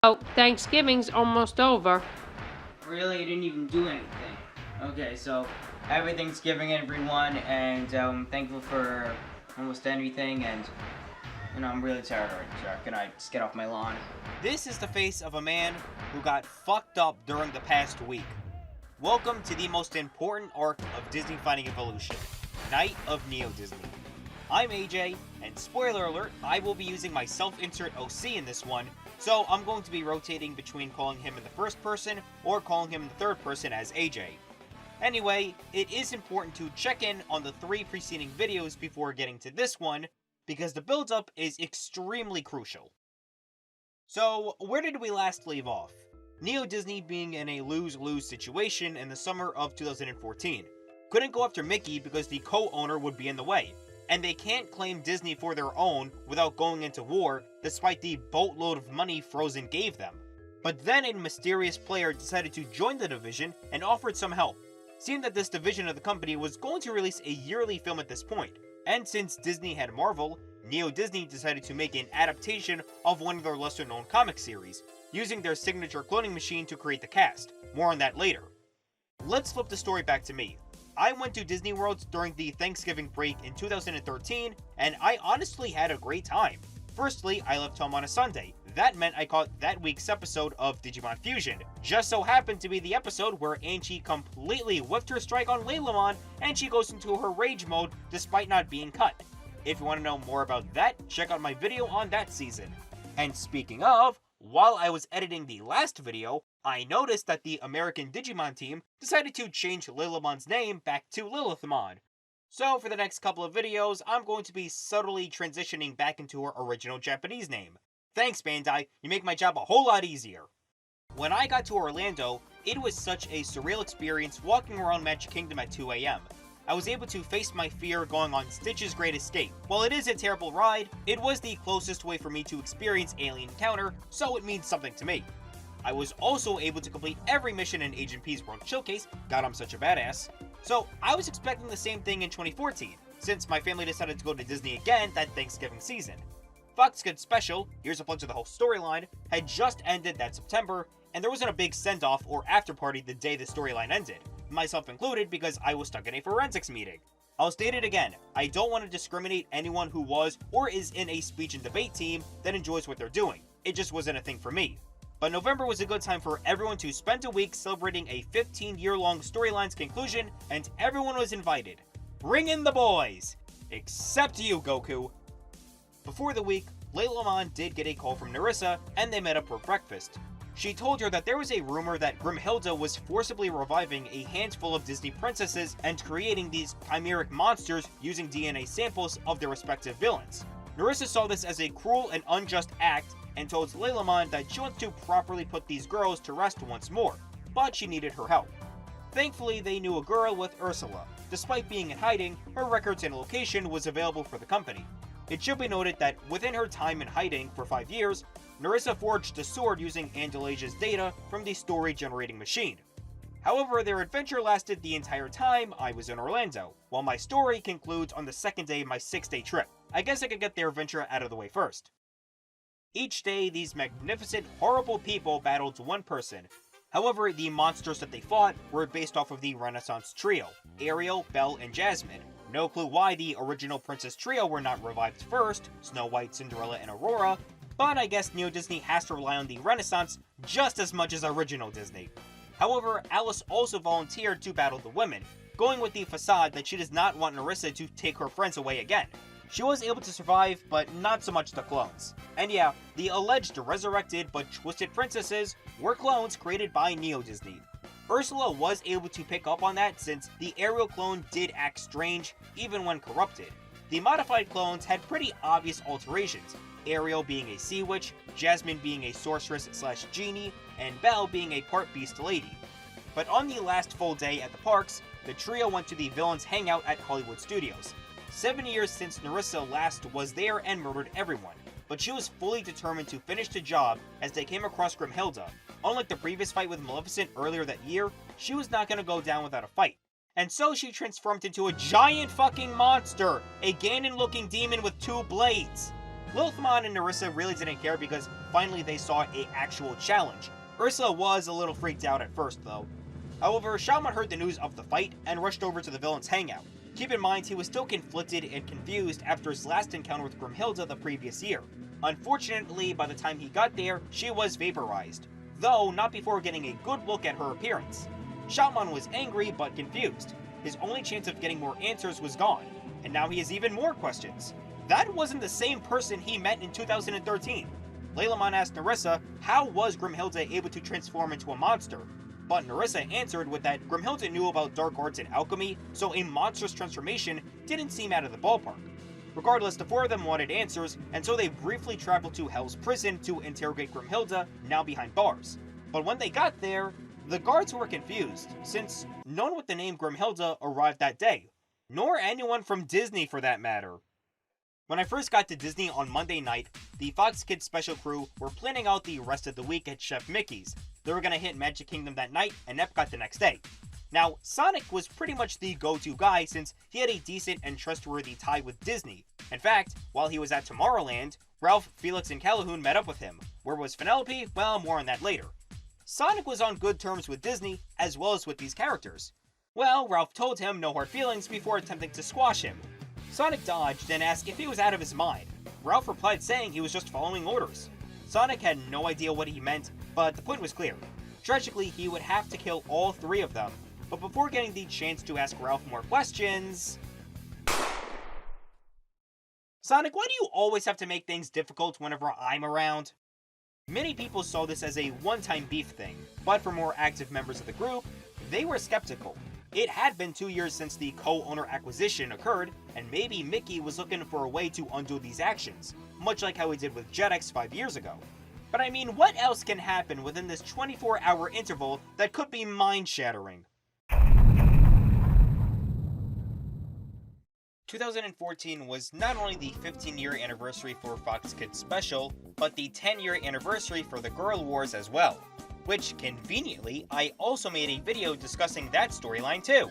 Oh, Thanksgiving's almost over. Really, you didn't even do anything. Okay, so happy Thanksgiving, everyone, and thankful for almost anything. And I'm really tired already. So can I just get off my lawn? This is the face of a man who got fucked up during the past week. Welcome to the most important arc of Disney Finding Evolution, Night of Neo Disney. I'm AJ, and spoiler alert, I will be using my self-insert OC in this one, so I'm going to be rotating between calling him in the first person or calling him in the third person as AJ. Anyway, it is important to check in on the 3 preceding videos before getting to this one, because the build-up is extremely crucial. So, where did we last leave off? Neo Disney being in a lose-lose situation in the summer of 2014. Couldn't go after Mickey because the co-owner would be in the way, and they can't claim Disney for their own without going into war despite the boatload of money Frozen gave them. But then a mysterious player decided to join the division and offered some help, seeing that this division of the company was going to release a yearly film at this point. And since Disney had Marvel, Neo Disney decided to make an adaptation of one of their lesser known comic series, using their signature cloning machine to create the cast. More on that later. Let's flip the story back to me. I went to Disney World during the Thanksgiving break in 2013, and I honestly had a great time. Firstly, I left home on a Sunday. That meant I caught that week's episode of Digimon Fusion. Just so happened to be the episode where Angie completely whiffed her strike on Leilamon, and she goes into her rage mode despite not being cut. If you want to know more about that, check out my video on that season. And speaking of, while I was editing the last video, I noticed that the American Digimon team decided to change Lilamon's name back to Lilithmon. So for the next couple of videos, I'm going to be subtly transitioning back into her original Japanese name. Thanks, Bandai, you make my job a whole lot easier. When I got to Orlando, it was such a surreal experience walking around Magic Kingdom at 2 AM. I was able to face my fear going on Stitch's Great Escape. While it is a terrible ride, it was the closest way for me to experience Alien Encounter, so it means something to me. I was also able to complete every mission in Agent P's World Showcase, God I'm such a badass. So I was expecting the same thing in 2014, since my family decided to go to Disney again that Thanksgiving season. Fox Kids Special, here's a bunch of the whole storyline, had just ended that September, and there wasn't a big send-off or after-party the day the storyline ended, myself included because I was stuck in a forensics meeting. I'll state it again, I don't want to discriminate anyone who was or is in a speech and debate team that enjoys what they're doing. It just wasn't a thing for me. But November was a good time for everyone to spend a week celebrating a 15-year-long storyline's conclusion, and everyone was invited. Bring in the boys! Except you, Goku. Before the week, Leilamon did get a call from Nerissa, and they met up for breakfast. She told her that there was a rumor that Grimhilda was forcibly reviving a handful of Disney princesses and creating these chimeric monsters using DNA samples of their respective villains. Nerissa saw this as a cruel and unjust act and told Leilamon that she wants to properly put these girls to rest once more, but she needed her help. Thankfully, they knew a girl with Ursula. Despite being in hiding, her records and location was available for the company. It should be noted that within her time in hiding for 5 years, Nerissa forged a sword using Andalasia's data from the story-generating machine. However, their adventure lasted the entire time I was in Orlando, while my story concludes on the second day of my 6-day trip. I guess I could get their adventure out of the way first. Each day, these magnificent, horrible people battled one person. However, the monsters that they fought were based off of the Renaissance trio, Ariel, Belle, and Jasmine. No clue why the original Princess Trio were not revived first, Snow White, Cinderella, and Aurora, but I guess Neo Disney has to rely on the Renaissance just as much as original Disney. However, Alice also volunteered to battle the women, going with the facade that she does not want Nerissa to take her friends away again. She was able to survive, but not so much the clones. And yeah, the alleged resurrected but twisted princesses were clones created by Neo Disney. Ursula was able to pick up on that since the Ariel clone did act strange, even when corrupted. The modified clones had pretty obvious alterations, Ariel being a sea witch, Jasmine being a sorceress/genie, and Belle being a part beast lady. But on the last full day at the parks, the trio went to the villains' hangout at Hollywood Studios. 7 years since Nerissa last was there and murdered everyone, but she was fully determined to finish the job as they came across Grimhilda. Unlike the previous fight with Maleficent earlier that year, she was not going to go down without a fight. And so she transformed into a giant fucking monster! A Ganon-looking demon with 2 blades! Lilithmon and Nerissa really didn't care because finally they saw an actual challenge. Ursa was a little freaked out at first though. However, Shoutmon heard the news of the fight and rushed over to the villain's hangout. Keep in mind, he was still conflicted and confused after his last encounter with Grimhilda the previous year. Unfortunately, by the time he got there, she was vaporized, though not before getting a good look at her appearance. Shoutmon was angry but confused. His only chance of getting more answers was gone, and now he has even more questions. That wasn't the same person he met in 2013. Lailamon asked Nerissa how was Grimhilda able to transform into a monster, but Nerissa answered with that Grimhilda knew about dark arts and alchemy, so a monstrous transformation didn't seem out of the ballpark. Regardless, the four of them wanted answers, and so they briefly traveled to Hell's Prison to interrogate Grimhilda, now behind bars. But when they got there, the guards were confused, since no one with the name Grimhilda arrived that day, nor anyone from Disney for that matter. When I first got to Disney on Monday night, the Fox Kids special crew were planning out the rest of the week at Chef Mickey's. They were going to hit Magic Kingdom that night and Epcot the next day. Now, Sonic was pretty much the go-to guy since he had a decent and trustworthy tie with Disney. In fact, while he was at Tomorrowland, Ralph, Felix, and Calhoun met up with him. Where was Penelope? Well, more on that later. Sonic was on good terms with Disney, as well as with these characters. Well, Ralph told him no hard feelings before attempting to squash him. Sonic dodged and asked if he was out of his mind. Ralph replied saying he was just following orders. Sonic had no idea what he meant, but the point was clear. Tragically, he would have to kill all three of them, but before getting the chance to ask Ralph more questions... Sonic, why do you always have to make things difficult whenever I'm around? Many people saw this as a one-time beef thing, but for more active members of the group, they were skeptical. It had been 2 years since the co-owner acquisition occurred, and maybe Mickey was looking for a way to undo these actions, much like how he did with Jetix 5 years ago. But I mean, what else can happen within this 24-hour interval that could be mind-shattering? 2014 was not only the 15-year anniversary for Fox Kids Special, but the 10-year anniversary for the Girl Wars as well. Which, conveniently, I also made a video discussing that storyline too.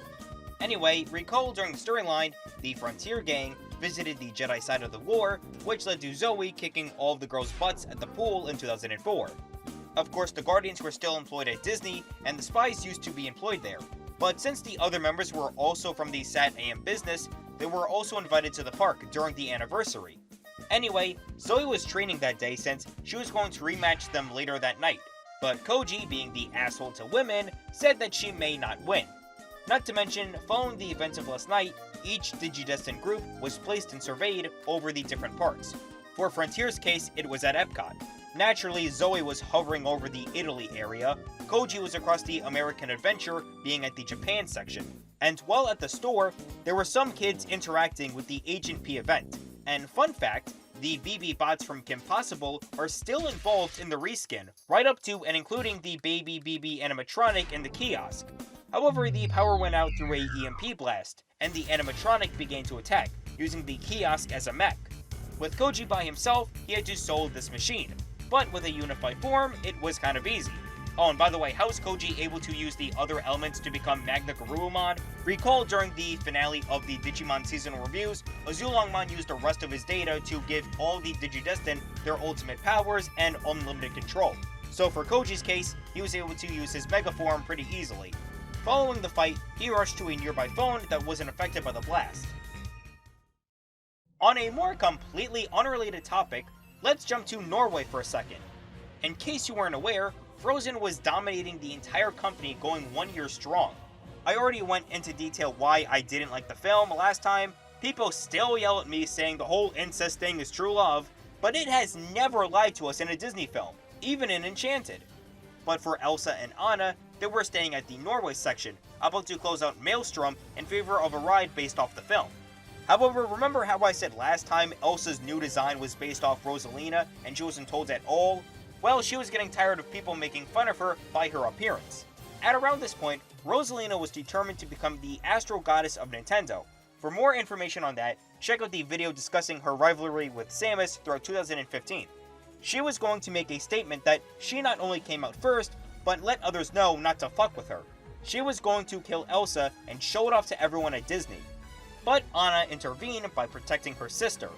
Anyway, recall during the storyline, the Frontier Gang visited the Jedi side of the war, which led to Zoe kicking all of the girls' butts at the pool in 2004. Of course, the Guardians were still employed at Disney, and the spies used to be employed there. But since the other members were also from the Sat AM business, they were also invited to the park during the anniversary. Anyway, Zoe was training that day since she was going to rematch them later that night. But Koji, being the asshole to women, said that she may not win. Not to mention, following the events of last night, each Digidestined group was placed and surveyed over the different parks. For Frontier's case, it was at Epcot. Naturally, Zoe was hovering over the Italy area, Koji was across the American Adventure, being at the Japan section. And while at the store, there were some kids interacting with the Agent P event. And fun fact, the BB bots from Kim Possible are still involved in the reskin, right up to and including the Baby BB animatronic in the kiosk. However, the power went out through a EMP blast, and the animatronic began to attack, using the kiosk as a mech. With Koji by himself, he had to solve this machine, but with a unified form, it was kind of easy. Oh, and by the way, how is Koji able to use the other elements to become Magna Garurumon? Recall during the finale of the Digimon seasonal reviews, Azulongmon used the rest of his data to give all the Digidestined their ultimate powers and unlimited control. So for Koji's case, he was able to use his Mega Form pretty easily. Following the fight, he rushed to a nearby phone that wasn't affected by the blast. On a more completely unrelated topic, let's jump to Norway for a second. In case you weren't aware, Frozen was dominating the entire company going 1 year strong. I already went into detail why I didn't like the film last time. People still yell at me saying the whole incest thing is true love, but it has never lied to us in a Disney film, even in Enchanted. But for Elsa and Anna, they were staying at the Norway section, about to close out Maelstrom in favor of a ride based off the film. However, remember how I said last time Elsa's new design was based off Rosalina and she wasn't told at all? Well, she was getting tired of people making fun of her by her appearance. At around this point, Rosalina was determined to become the Astro Goddess of Nintendo. For more information on that, check out the video discussing her rivalry with Samus throughout 2015. She was going to make a statement that she not only came out first, but let others know not to fuck with her. She was going to kill Elsa and show it off to everyone at Disney. But Anna intervened by protecting her sister.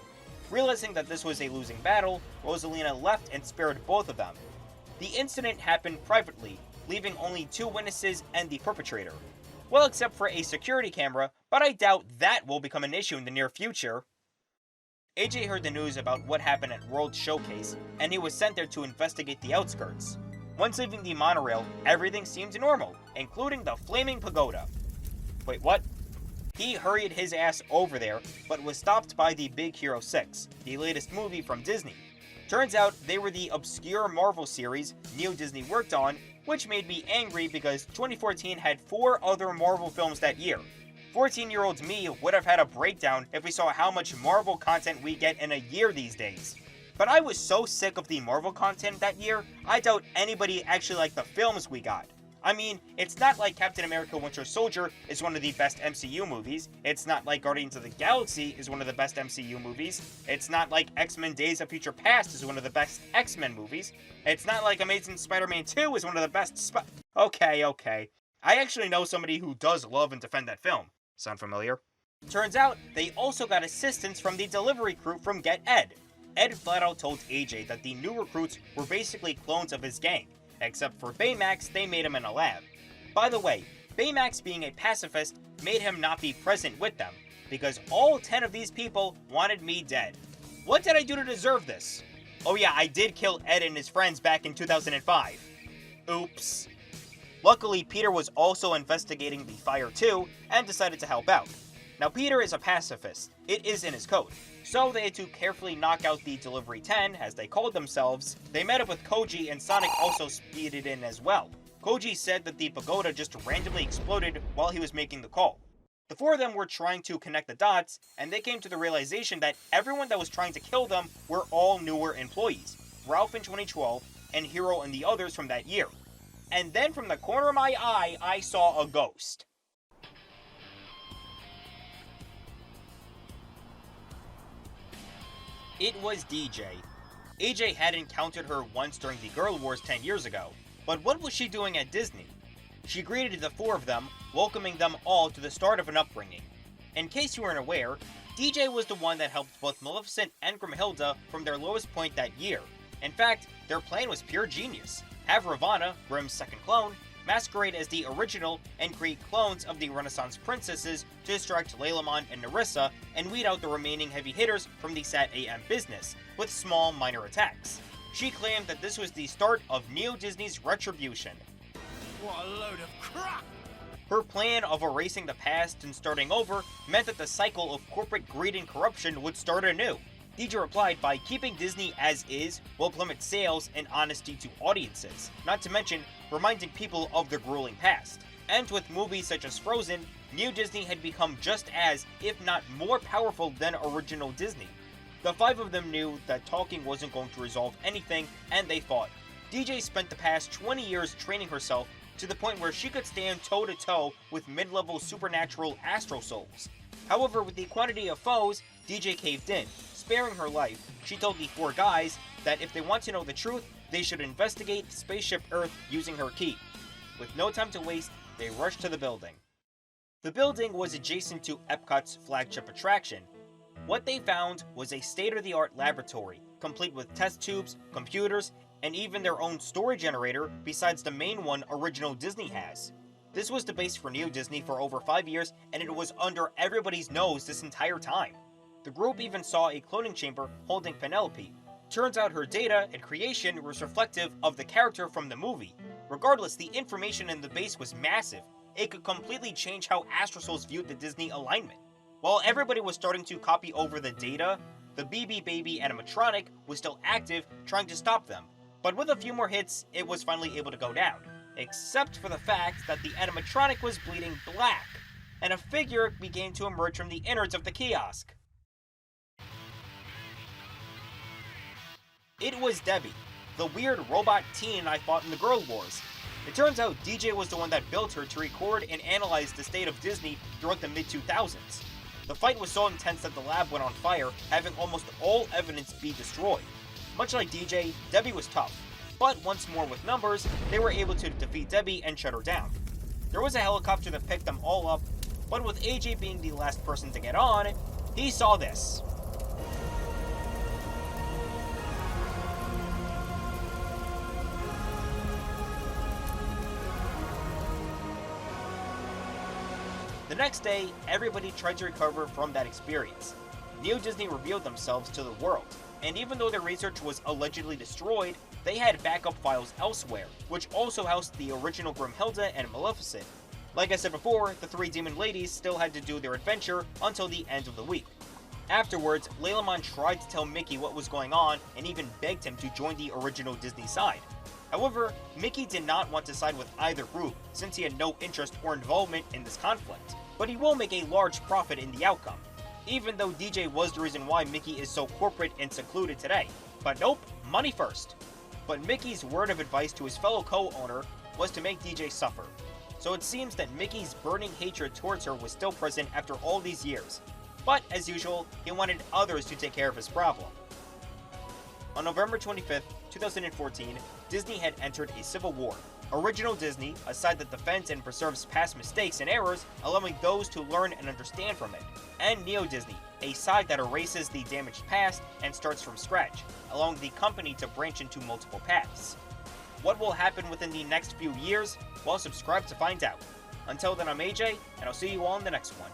Realizing that this was a losing battle, Rosalina left and spared both of them. The incident happened privately, leaving only 2 witnesses and the perpetrator. Well, except for a security camera, but I doubt that will become an issue in the near future. AJ heard the news about what happened at World Showcase, and he was sent there to investigate the outskirts. Once leaving the monorail, everything seemed normal, including the flaming pagoda. Wait, what? He hurried his ass over there, but was stopped by the Big Hero 6, the latest movie from Disney. Turns out they were the obscure Marvel series Neo Disney worked on, which made me angry because 2014 had 4 other Marvel films that year. 14-year-old me would have had a breakdown if we saw how much Marvel content we get in a year these days. But I was so sick of the Marvel content that year, I doubt anybody actually liked the films we got. I mean, it's not like Captain America Winter Soldier is one of the best MCU movies, it's not like Guardians of the Galaxy is one of the best MCU movies, it's not like X-Men Days of Future Past is one of the best X-Men movies, it's not like Amazing Spider-Man 2 is one of the best Okay. I actually know somebody who does love and defend that film. Sound familiar? Turns out, they also got assistance from the delivery crew from Get Ed. Ed flat out told AJ that the new recruits were basically clones of his gang. Except for Baymax, they made him in a lab. By the way, Baymax being a pacifist made him not be present with them, because all 10 of these people wanted me dead. What did I do to deserve this? Oh yeah, I did kill Ed and his friends back in 2005. Oops. Luckily, Peter was also investigating the fire too, and decided to help out. Now Peter is a pacifist, it is in his code, so they had to carefully knock out the Delivery 10, as they called themselves. They met up with Koji, and Sonic also speeded in as well. Koji said that the pagoda just randomly exploded while he was making the call. The 4 of them were trying to connect the dots, and they came to the realization that everyone that was trying to kill them were all newer employees, Ralph in 2012, and Hero and the others from that year. And then from the corner of my eye, I saw a ghost. It was DJ. AJ had encountered her once during the Girl Wars 10 years ago, but what was she doing at Disney? She greeted the 4 of them, welcoming them all to the start of an upbringing. In case you weren't aware, DJ was the one that helped both Maleficent and Grimhilda from their lowest point that year. In fact, their plan was pure genius. Have Ravana, Grimm's second clone, masquerade as the original and create clones of the Renaissance princesses to distract Laylamon and Nerissa and weed out the remaining heavy hitters from the Sat AM business, with small minor attacks. She claimed that this was the start of Neo Disney's retribution. What a load of crap! Her plan of erasing the past and starting over meant that the cycle of corporate greed and corruption would start anew. DJ replied by keeping Disney as is will plummet sales and honesty to audiences, not to mention reminding people of their grueling past. And with movies such as Frozen, New Disney had become just as, if not more powerful than original Disney. The 5 of them knew that talking wasn't going to resolve anything, and they fought. DJ spent the past 20 years training herself to the point where she could stand toe-to-toe with mid-level supernatural Astro Souls. However, with the quantity of foes, DJ caved in. Sparing her life, she told the 4 guys that if they want to know the truth, they should investigate Spaceship Earth using her key. With no time to waste, they rushed to the building. The building was adjacent to Epcot's flagship attraction. What they found was a state-of-the-art laboratory, complete with test tubes, computers, and even their own story generator besides the main one original Disney has. This was the base for Neo Disney for over 5 years, and it was under everybody's nose this entire time. The group even saw a cloning chamber holding Penelope. Turns out her data and creation was reflective of the character from the movie. Regardless, the information in the base was massive. It could completely change how Astro Souls viewed the Disney alignment. While everybody was starting to copy over the data, the BB Baby animatronic was still active, trying to stop them. But with a few more hits, it was finally able to go down. Except for the fact that the animatronic was bleeding black, and a figure began to emerge from the innards of the kiosk. It was Debbie, the weird robot teen I fought in the Girl Wars. It turns out DJ was the one that built her to record and analyze the state of Disney throughout the mid-2000s. The fight was so intense that the lab went on fire, having almost all evidence be destroyed. Much like DJ, Debbie was tough, but once more with numbers, they were able to defeat Debbie and shut her down. There was a helicopter that picked them all up, but with AJ being the last person to get on, he saw this. The next day, everybody tried to recover from that experience. Neo Disney revealed themselves to the world, and even though their research was allegedly destroyed, they had backup files elsewhere, which also housed the original Grimhilda and Maleficent. Like I said before, the three demon ladies still had to do their adventure until the end of the week. Afterwards, Leilamon tried to tell Mickey what was going on and even begged him to join the original Disney side. However, Mickey did not want to side with either group since he had no interest or involvement in this conflict, but he will make a large profit in the outcome, even though DJ was the reason why Mickey is so corporate and secluded today. But nope, money first. But Mickey's word of advice to his fellow co-owner was to make DJ suffer. So it seems that Mickey's burning hatred towards her was still present after all these years. But as usual, he wanted others to take care of his problem. On November 25th, 2014, Disney had entered a civil war. Original Disney, a side that defends and preserves past mistakes and errors, allowing those to learn and understand from it. And Neo Disney, a side that erases the damaged past and starts from scratch, allowing the company to branch into multiple paths. What will happen within the next few years? Well, subscribe to find out. Until then, I'm AJ, and I'll see you all in the next one.